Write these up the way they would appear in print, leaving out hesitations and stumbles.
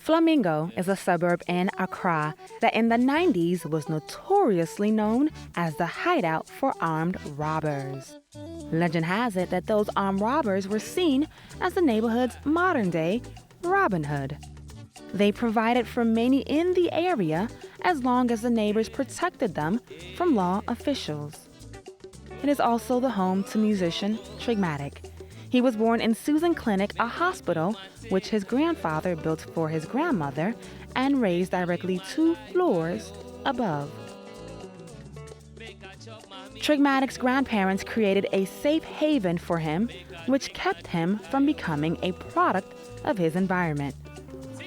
Flamingo is a suburb in Accra that in the 90s was notoriously known as the hideout for armed robbers. Legend has it that those armed robbers were seen as the neighborhood's modern-day Robin Hood. They provided for many in the area as long as the neighbors protected them from law officials. It is also the home to musician Trigmatic. He was born in Susan Clinic, a hospital which his grandfather built for his grandmother and raised directly 2 floors above. Trigmatic's grandparents created a safe haven for him, which kept him from becoming a product of his environment.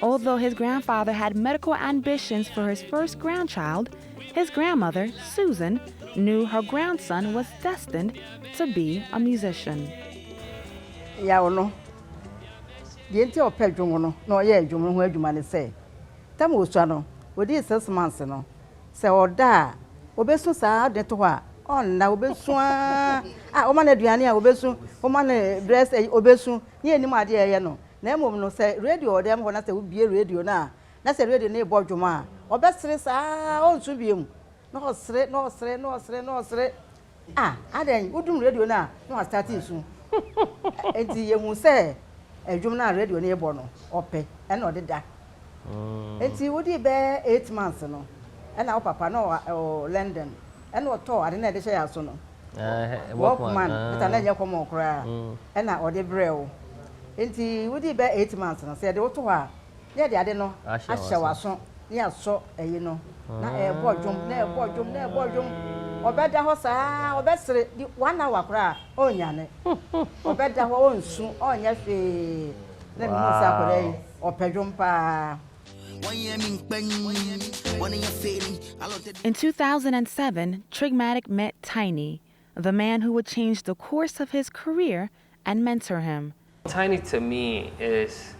Although his grandfather had medical ambitions for his first grandchild, his grandmother, Susan, knew her grandson was destined to be a musician. Yeah, no. The entire pedrum, no, yeah, you know where you might say. Tamusano, with this 6 months, no. Say, or da, obeso sa, de toa, on now obeso, Oman Adriania, obeso, Oman dress, obeso, near any my dear, no. Nemo no say radio or them when I say would be a radio now. That's a radio near Borjoma. Or best stress, all to be no threat, no threat, no threat, no threat. I then wouldn't radio now, no, I started soon. And the young say, a Jumna radio near Bono, or pay, and not the that. And see, would he bear 8 months, no? And our papa, no, or London, and what tall, I didn't say so no. Walkman, but I let you come on cry, and I ordered braille. And he would he bear 8 months, and I said, oh, to her. Yeah, I don't know. I shall was so, yeah, so, you know. Now, a boardroom, near boardroom, near boardroom. Or better horse, or better 1 hour cry, oh, Yanni. Or better own soon, on your face. Let me say, or bedroom pa. In 2007, Trigmatic met Tiny, the man who would change the course of his career and mentor him. Tiny to me is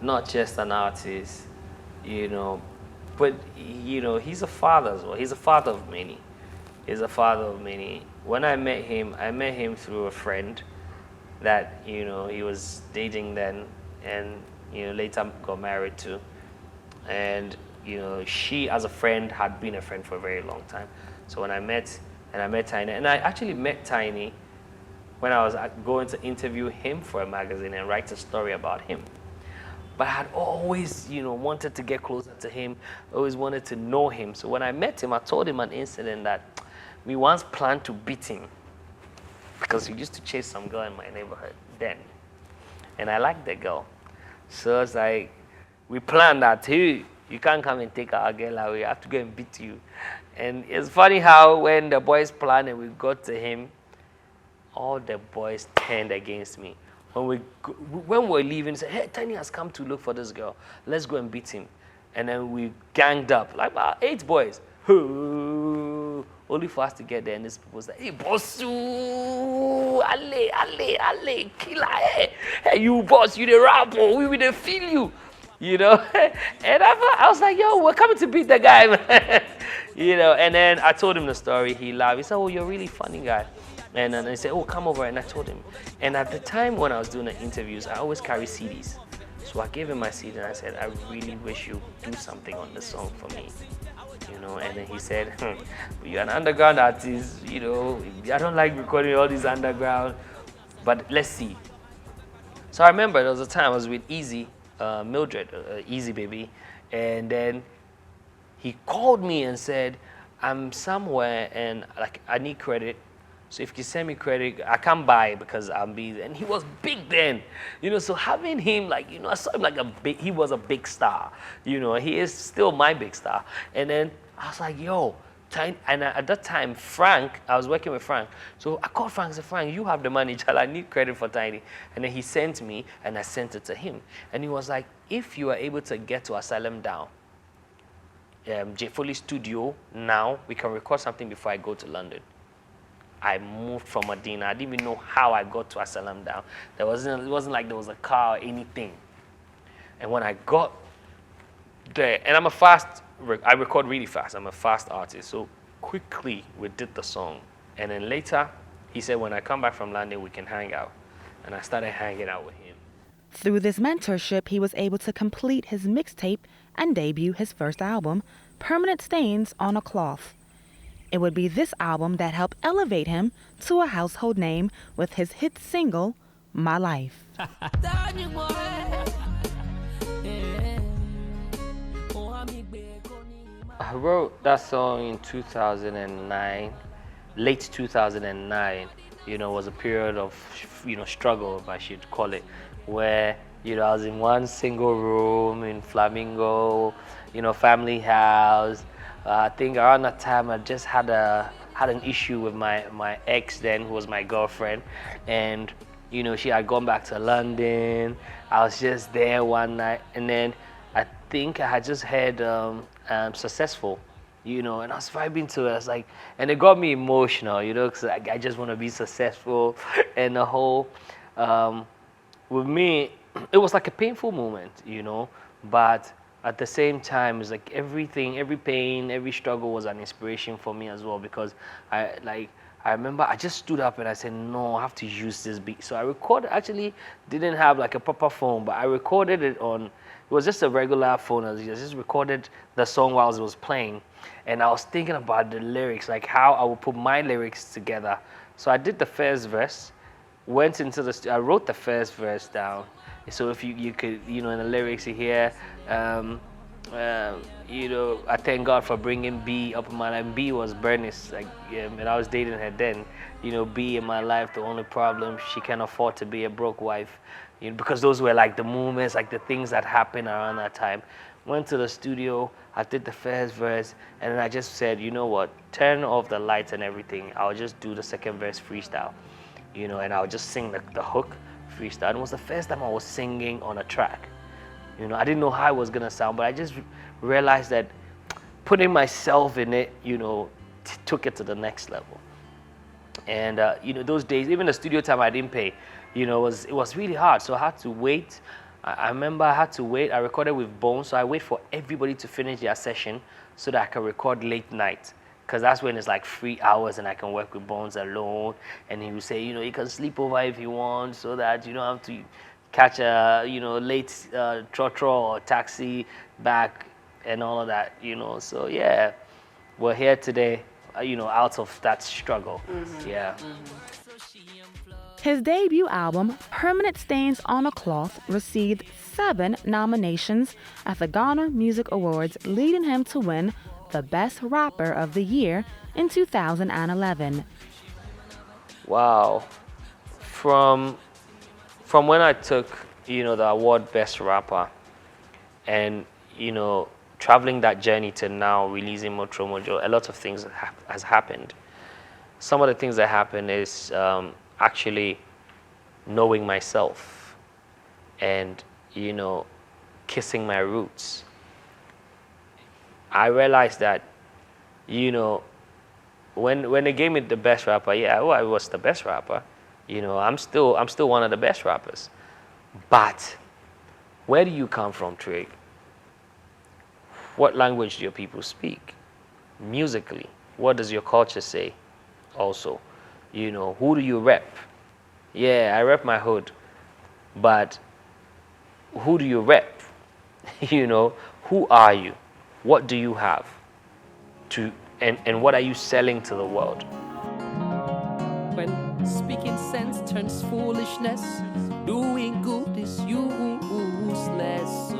not just an artist, you know, but, you know, he's a father as well. He's a father of many. He's a father of many. When I met him through a friend that, you know, he was dating then and, you know, later got married to. And, you know, she as a friend had been a friend for a very long time. So when I met Tiny, and I actually met Tiny when I was going to interview him for a magazine and write a story about him. But I had always, you know, wanted to get closer to him, always wanted to know him. So when I met him, I told him an incident that we once planned to beat him because he used to chase some girl in my neighborhood then. And I liked the girl. So it's like, we planned that, hey, you can't come and take our girl away, I have to go and beat you. And it's funny how when the boys planned and we got to him, all the boys turned against me. When we were leaving, said, hey, Tiny has come to look for this girl. Let's go and beat him. And then we ganged up, like about 8 boys. Only for us to get there, and this people was like, hey, boss, ale, killer, hey, you boss, you the rapper, we will feel you. You know? And I was like, yo, we're coming to beat the guy, man. You know, and then I told him the story. He laughed. He said, oh, you're a really funny guy. And then he said, oh, come over. And I told him. And at the time when I was doing the interviews, I always carry CDs. So I gave him my CD and I said, I really wish you do something on this song for me. You know, and then he said, you're an underground artist, you know, I don't like recording all these underground, but let's see. So I remember there was a time I was with Easy, Mildred, Easy Baby, and then he called me and said, I'm somewhere and like I need credit. So if you send me credit, I can't buy it because I'm busy. And he was big then, you know, so having him like, you know, I saw him like he was a big star, you know, he is still my big star. And then I was like, yo, Tiny, and at that time, Frank, I was working with Frank. So I called Frank and said, Frank, you have the money, child, I need credit for Tiny. And then he sent me and I sent it to him. And he was like, if you are able to get to Asylum Down, J Foley Studio now, we can record something before I go to London. I moved from Medina. I didn't even know how I got to Asylum Down. It wasn't like there was a car or anything. And when I got there, and I record really fast. I'm a fast artist. So quickly we did the song. And then later, he said, when I come back from London, we can hang out. And I started hanging out with him. Through this mentorship, he was able to complete his mixtape and debut his first album, Permanent Stains on a Cloth. It would be this album that helped elevate him to a household name with his hit single, My Life. I wrote that song in 2009, late 2009. Was a period of, struggle, if I should call it, where, I was in one single room in Flamingo, family house. I think around that time I just had an issue with my ex then, who was my girlfriend, and she had gone back to London. I was just there one night, and then I think I had just heard Successful, and I was vibing to it. I was like, and it got me emotional, because I just want to be successful, and the whole with me, it was like a painful moment, but at the same time, it's like everything, every pain, every struggle was an inspiration for me as well, because I remember I just stood up and I said, no, I have to use this beat. So I recorded, actually didn't have like a proper phone, but I recorded it on, it was just a regular phone. I just recorded the song while it was playing. And I was thinking about the lyrics, like how I would put my lyrics together. So I did the first verse, went into I wrote the first verse down. So if you could, in the lyrics you hear, I thank God for bringing B up in my life. B was Bernice, and I was dating her then. B in my life, the only problem, she can't afford to be a broke wife. Because those were like the moments, like the things that happened around that time. Went to the studio, I did the first verse, and then I just said, you know what, turn off the lights and everything. I'll just do the second verse freestyle, and I'll just sing the hook freestyle. And it was the first time I was singing on a track. I didn't know how it was gonna sound, but I just realized that putting myself in it, took it to the next level. And those days, even the studio time I didn't pay, it was really hard. So I had to wait. I remember I had to wait. I recorded with Bones, so I wait for everybody to finish their session so that I can record late night. Because that's when it's like 3 hours and I can work with Bones alone. And he would say, you can sleep over if you want, so that you don't have to catch a late trotro or taxi back and all of that. So yeah, we're here today, out of that struggle. Yeah. His debut album, Permanent Stains on a Cloth, received 7 nominations at the Ghana Music Awards, leading him to win the Best Rapper of the Year in 2011. Wow. From when I took, the award Best Rapper, and, traveling that journey to now releasing Motro Mojo, a lot of things has happened. Some of the things that happened is actually knowing myself and, kissing my roots. I realized that, when they gave me the Best Rapper, I was the best rapper. I'm still one of the best rappers. But where do you come from, Trig? What language do your people speak? Musically, what does your culture say? Also, who do you rep? Yeah, I rep my hood, but who do you rep? Who are you? What do you have? And what are you selling to the world? When speaking sense turns foolishness, doing good is useless.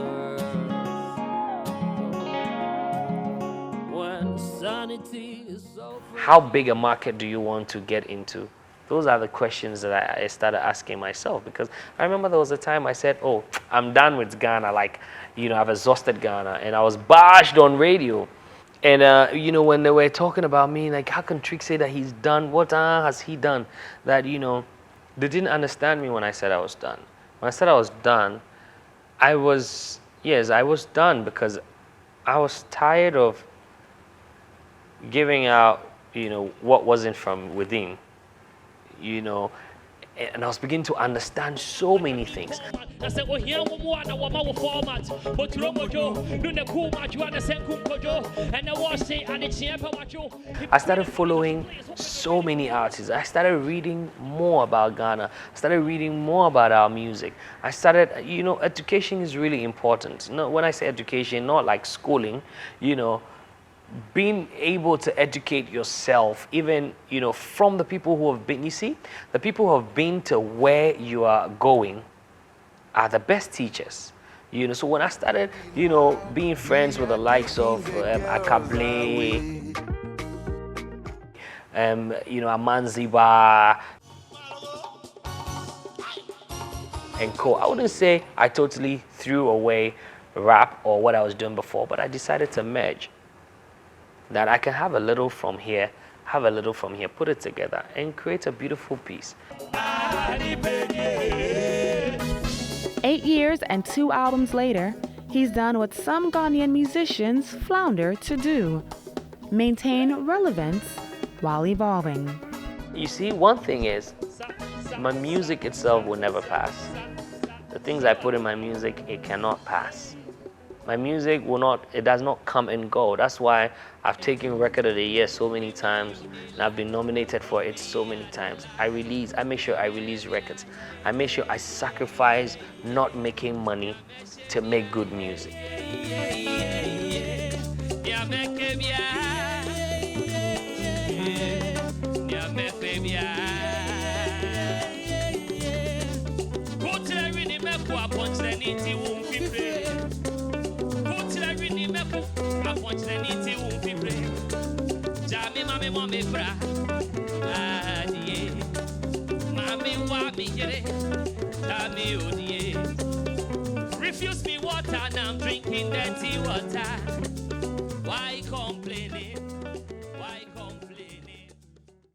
When sanity is over. How big a market do you want to get into? Those are the questions that I started asking myself, because I remember there was a time I said, oh, I'm done with Ghana. I've exhausted Ghana, and I was bashed on radio. And, when they were talking about me, like, how can Trig say that he's done? What has he done? That, they didn't understand me when I said I was done. When I said I was done, I was done, because I was tired of giving out, what wasn't from within, and I was beginning to understand so many things. I started following so many artists. I started reading more about Ghana. I started reading more about our music. I started, education is really important. When I say education, not like schooling, being able to educate yourself, even, from the people who have been, the people who have been to where you are going are the best teachers. So when I started, being friends with the likes of Akablay, Amanziba, and co. I wouldn't say I totally threw away rap or what I was doing before, but I decided to merge. That I can have a little from here, have a little from here, put it together, and create a beautiful piece. 8 years and 2 albums later, he's done what some Ghanaian musicians flounder to do: maintain relevance while evolving. You see, one thing is, my music itself will never pass. The things I put in my music, it cannot pass. My music it does not come and go. That's why I've taken Record of the Year so many times, and I've been nominated for it so many times. I make sure I release records. I make sure I sacrifice not making money to make good music. Refuse me water, now I'm drinking dirty water. Why complaining?